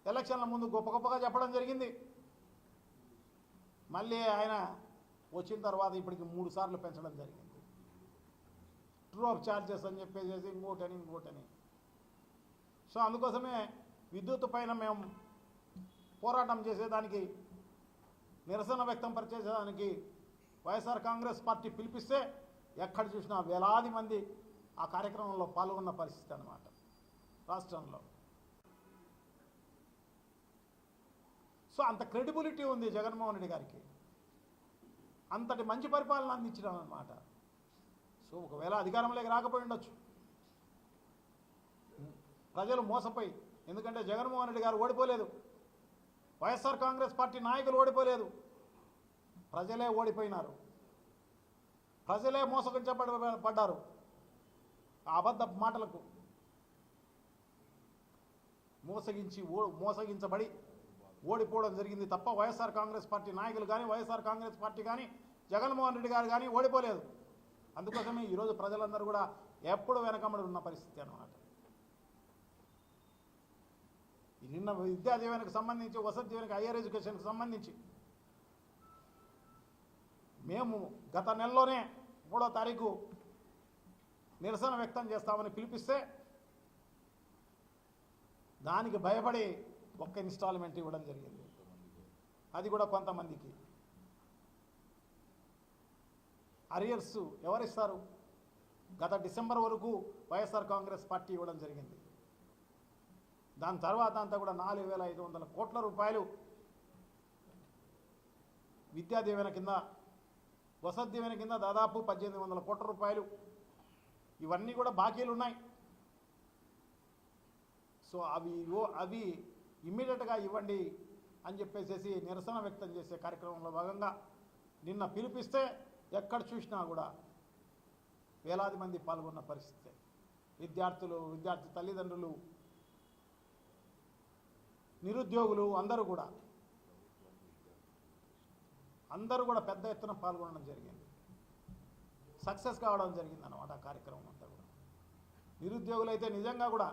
ఎలక్షన్ల ముందు గొప్పగా చెప్పడం జరిగింది. మళ్ళీ ఆయన వచ్చిన తర్వాత ఇప్పటికి 3 సార్లు పెంచడం జరిగింది. ట్రూ ఆఫ్ ఛార్జెస్ అని చెప్పేసి ఇంకోటని. సో అందుకోసమే విద్యుత్ పైన మేము పోరాటం చేసేదానికి, నిరసన వ్యక్తం పరిచేసేదానికి వైఎస్ఆర్ కాంగ్రెస్ పార్టీ పిలిపిస్తే ఎక్కడ చూసినా వేలాది మంది ఆ కార్యక్రమంలో పాల్గొన్న పరిస్థితి అన్నమాట రాష్ట్రంలో. సో అంత క్రెడిబిలిటీ ఉంది జగన్మోహన్ రెడ్డి గారికి, అంతటి మంచి పరిపాలన అందించడం అన్నమాట. సో ఒకవేళ అధికారంలోకి రాకపోయి ఉండొచ్చు, ప్రజలు మోసపోయి. ఎందుకంటే జగన్మోహన్ రెడ్డి గారు ఓడిపోలేదు, వైఎస్ఆర్ కాంగ్రెస్ పార్టీ నాయకులు ఓడిపోలేదు, ప్రజలే ఓడిపోయినారు, ప్రజలే మోసగించబడ్డారు. ఆ అబద్ధ మాటలకు మోసగించబడి ఓడిపోవడం జరిగింది తప్ప వైఎస్ఆర్ కాంగ్రెస్ పార్టీ నాయకులు కానీ, వైఎస్ఆర్ కాంగ్రెస్ పార్టీ కానీ, జగన్మోహన్ రెడ్డి గారు కానీ ఓడిపోలేదు. అందుకోసమే ఈరోజు ప్రజలందరూ కూడా ఎప్పుడు వెనకబడి ఉన్న పరిస్థితి అన్నమాట. నిన్న విద్యా దీవెనకు సంబంధించి, వసతి దీవెనకు, హయ్యర్ ఎడ్యుకేషన్కి సంబంధించి మేము గత నెలలోనే 3వ తారీఖు నిరసన వ్యక్తం చేస్తామని పిలిపిస్తే దానికి భయపడి ఒక్క ఇన్స్టాల్మెంట్ ఇవ్వడం జరిగింది. అది కూడా కొంతమందికి. అరియర్స్ ఎవరిస్తారు? గత డిసెంబర్ వరకు వైఎస్ఆర్ కాంగ్రెస్ పార్టీ ఇవ్వడం జరిగింది. దాని తర్వాత అంతా కూడా 4,500 కోట్ల రూపాయలు విద్యా దీవెన కింద, వసతి దీవెన కింద దాదాపు 1,800 కోట్ల రూపాయలు ఇవన్నీ కూడా బాకీలు ఉన్నాయి. సో అవి ఇమ్మీడియట్గా ఇవ్వండి అని చెప్పేసి నిరసన వ్యక్తం చేసే కార్యక్రమంలో భాగంగా నిన్న పిలిపిస్తే ఎక్కడ చూసినా కూడా వేలాది మంది పాల్గొన్న పరిస్థితి. విద్యార్థులు, విద్యార్థి తల్లిదండ్రులు, నిరుద్యోగులు అందరూ కూడా పెద్ద ఎత్తున పాల్గొనడం జరిగింది. సక్సెస్ కావడం జరిగింది అన్నమాట ఆ కార్యక్రమం అంతా కూడా. నిరుద్యోగులైతే నిజంగా కూడా,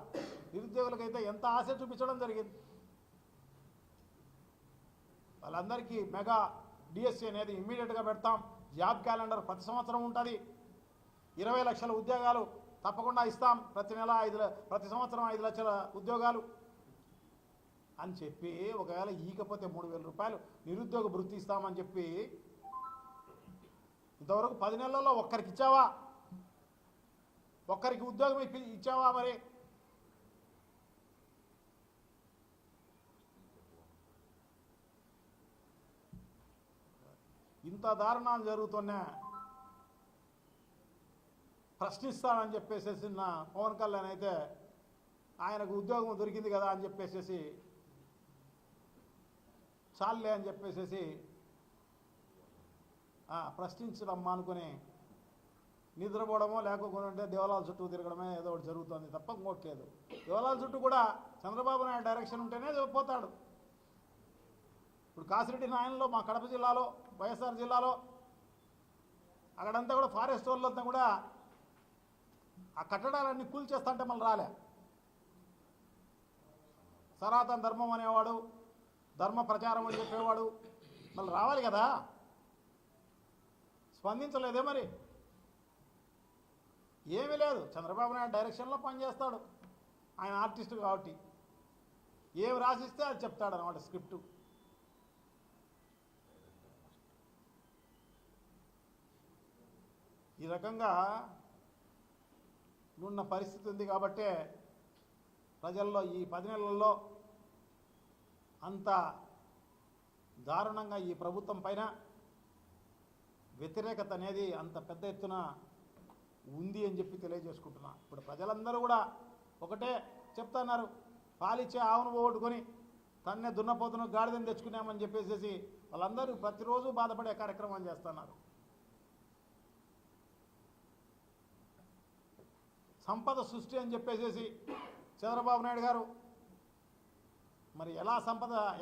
నిరుద్యోగులకైతే ఎంత ఆశ చూపించడం జరిగింది. వాళ్ళందరికీ మెగా డిఎస్సి అనేది ఇమ్మీడియట్గా పెడతాం, జాబ్ క్యాలెండర్ ప్రతి సంవత్సరం ఉంటుంది, 20 లక్షల ఉద్యోగాలు తప్పకుండా ఇస్తాం, ప్రతి సంవత్సరం 5 లక్షల ఉద్యోగాలు అని చెప్పి, ఒకవేళ ఈకపోతే 3,000 రూపాయలు నిరుద్యోగ భృతి ఇస్తామని చెప్పి ఇంతవరకు 10 నెలల్లో ఒక్కరికి ఇచ్చావా? ఒక్కరికి ఉద్యోగం ఇచ్చావా? మరి ఇంత దారుణాలు జరుగుతున్నా ప్రశ్నిస్తానని చెప్పేసి పవన్ కళ్యాణ్ అయితే ఆయనకు ఉద్యోగం దొరికింది కదా అని చెప్పేసి చాలే అని చెప్పేసి ప్రశ్నించడం మానుకొని నిద్రపోవడమో లేకపోతే దేవాలయాల చుట్టూ తిరగడమే ఏదో ఒకటి జరుగుతుంది తప్ప ఇంకోట్లేదు. దేవాలయాల చుట్టూ కూడా చంద్రబాబు నాయుడు డైరెక్షన్ ఉంటేనే పోతాడు. ఇప్పుడు కాసిరెడ్డి నాయనలో, మా కడప జిల్లాలో, వైఎస్ఆర్ జిల్లాలో అక్కడంతా కూడా ఫారెస్ట్ వాళ్ళంతా కూడా ఆ కట్టడాలన్నీ కూల్చేస్తుంటే మళ్ళీ రాలే. సనాతన ధర్మం అనేవాడు, ధర్మ ప్రచారం అని చెప్పేవాడు మళ్ళీ రావాలి కదా, స్పందించలేదే. మరి ఏమీ లేదు, చంద్రబాబు నాయుడు డైరెక్షన్లో పనిచేస్తాడు. ఆయన ఆర్టిస్టు కాబట్టి ఏమి రాసిస్తే అది చెప్తాడు అన్నమాట స్క్రిప్టు. ఈ రకంగా ఉన్న పరిస్థితి ఉంది కాబట్టే ప్రజల్లో ఈ 10 నెలల్లో అంత దారుణంగా ఈ ప్రభుత్వం పైన వ్యతిరేకత అనేది అంత పెద్ద ఎత్తున ఉంది అని చెప్పి తెలియజేసుకుంటున్నా. ఇప్పుడు ప్రజలందరూ కూడా ఒకటే చెప్తున్నారు, పాలిచ్చే ఆవును పోగొట్టుకొని తన్నే దున్నపోతును గాడిదని తెచ్చుకున్నామని చెప్పేసి వాళ్ళందరూ ప్రతిరోజు బాధపడే కార్యక్రమం చేస్తున్నారు. సంపద సృష్టి అని చెప్పేసి చంద్రబాబు నాయుడు గారు మరి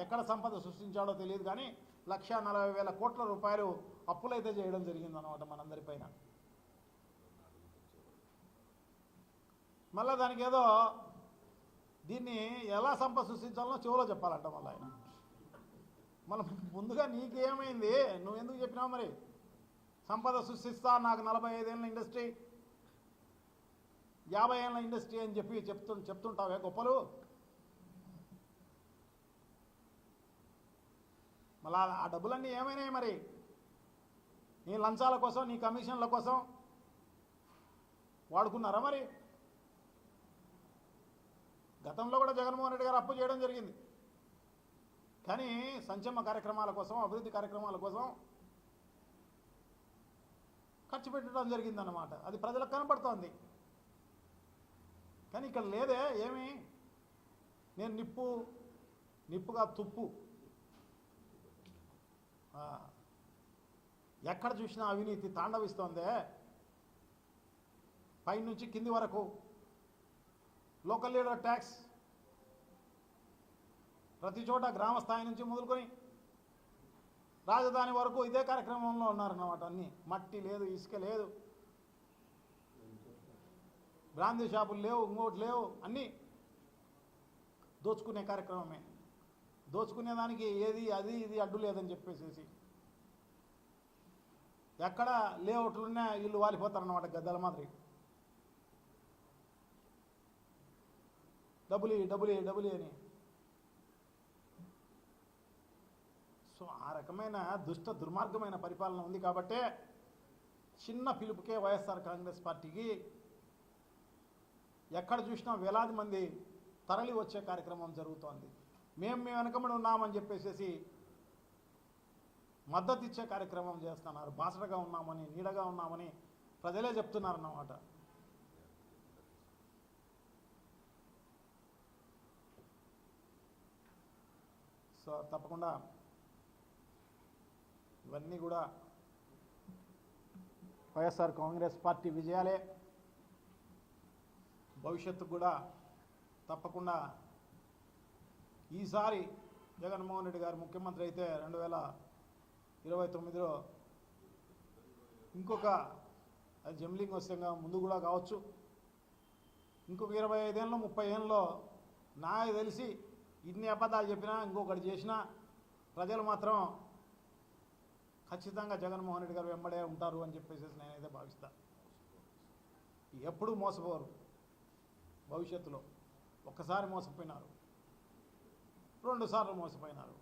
ఎక్కడ సంపద సృష్టించాడో తెలియదు కానీ 1,40,000 కోట్ల రూపాయలు అప్పులైతే చేయడం జరిగిందన్నమాట మనందరిపైన. మళ్ళీ దానికి ఏదో దీన్ని ఎలా సంపద సృష్టించాలో చెవులో చెప్పాలంట మళ్ళీ ఆయన. మనం ముందుగా నీకేమైంది, నువ్వు ఎందుకు చెప్పినావు మరి? సంపద సృష్టిస్తా, నాకు 45 ఏళ్ళ ఇండస్ట్రీ, 50 ఏళ్ళ ఇండస్ట్రీ అని చెప్పి చెప్తుంటావే గొప్పలు. మళ్ళా ఆ డబ్బులన్నీ ఏమైనాయి మరి? నీ లంచాల కోసం, నీ కమిషన్ల కోసం వాడుకున్నారా మరి? గతంలో కూడా జగన్మోహన్ రెడ్డి గారు అప్పు చేయడం జరిగింది, కానీ సంక్షేమ కార్యక్రమాల కోసం, అభివృద్ధి కార్యక్రమాల కోసం ఖర్చు పెట్టడం జరిగిందన్నమాట. అది ప్రజలకు కనపడుతోంది. కానీ ఇక్కడ లేదే ఏమి? నేను నిప్పుగా తుప్పు, ఎక్కడ చూసినా అవినీతి తాండవిస్తోందే. పైనుంచి కింది వరకు లోకల్ లీడర్ ట్యాక్స్, ప్రతి చోట గ్రామ స్థాయి నుంచి మొదలుకొని రాజధాని వరకు ఇదే కార్యక్రమంలో ఉన్నారన్నమాట. అన్నీ మట్టి లేదు, ఇసుక లేదు, బ్రాందీ షాపులు లేవు, ఇంకోటి లేవు, అన్నీ దోచుకునే కార్యక్రమమే. దోచుకునేదానికి ఏది అది ఇది అడ్డు లేదని చెప్పేసేసి ఎక్కడ లేఅవుట్లున్నా ఇల్లు వాలిపోతారన్నమాట గద్దల మాదిరి. డబ్బులు అని. సో ఆ రకమైన దుర్మార్గమైన పరిపాలన ఉంది కాబట్టే చిన్న పిలుపుకే వైఎస్ఆర్ కాంగ్రెస్ పార్టీకి ఎక్కడ చూసినా వేలాది మంది తరలి వచ్చే కార్యక్రమం జరుగుతోంది. మేము వెనకబడి ఉన్నామని చెప్పేసి మద్దతు ఇచ్చే కార్యక్రమం చేస్తున్నారు. బాసటగా ఉన్నామని, నీడగా ఉన్నామని ప్రజలే చెప్తున్నారన్నమాట. సో తప్పకుండా ఇవన్నీ కూడా వైఎస్ఆర్ కాంగ్రెస్ పార్టీ విజయాలే. భవిష్యత్తుకు కూడా తప్పకుండా ఈసారి జగన్మోహన్ రెడ్డి గారు ముఖ్యమంత్రి అయితే 2029లో ఇంకొక జంబ్లింగ్ వస్తే ముందు కూడా కావచ్చు, ఇంకొక 25 ఏళ్ళలో 30 ఏళ్ళలో నాకు తెలిసి ఇన్ని అబద్ధాలు చెప్పినా ఇంకొకటి చేసినా ప్రజలు మాత్రం ఖచ్చితంగా జగన్మోహన్ రెడ్డి గారు వెంబడే ఉంటారు అని చెప్పేసి నేనైతే భావిస్తా. ఎప్పుడూ మోసపోరు. భవిష్యత్తులో ఒక్కసారి మోసపోయినారు, 2 సార్లు మోసపోయినారు,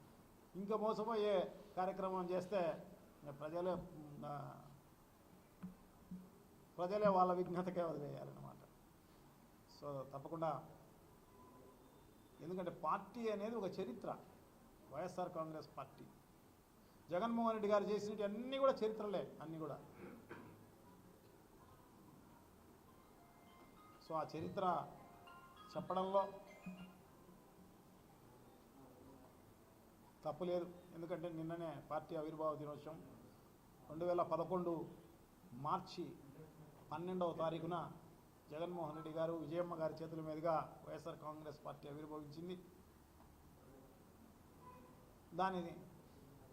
ఇంకా మోసపోయే కార్యక్రమం చేస్తే ప్రజలే వాళ్ళ విఘ్నతకే వదిలేయాలన్నమాట. సో తప్పకుండా, ఎందుకంటే పార్టీ అనేది ఒక చరిత్ర. వైఎస్ఆర్ కాంగ్రెస్ పార్టీ, జగన్మోహన్ రెడ్డి గారు చేసినవి అన్నీ కూడా చరిత్రలే, అన్నీ కూడా. సో ఆ చరిత్ర చెప్పడంలో తప్పు లేదు. ఎందుకంటే నిన్ననే పార్టీ ఆవిర్భావ దినోత్సవం 2011 మార్చి 12వ తారీఖున జగన్మోహన్ రెడ్డి గారు, విజయమ్మ గారి చేతుల మీదుగా వైఎస్ఆర్ కాంగ్రెస్ పార్టీ ఆవిర్భవించింది. దానిని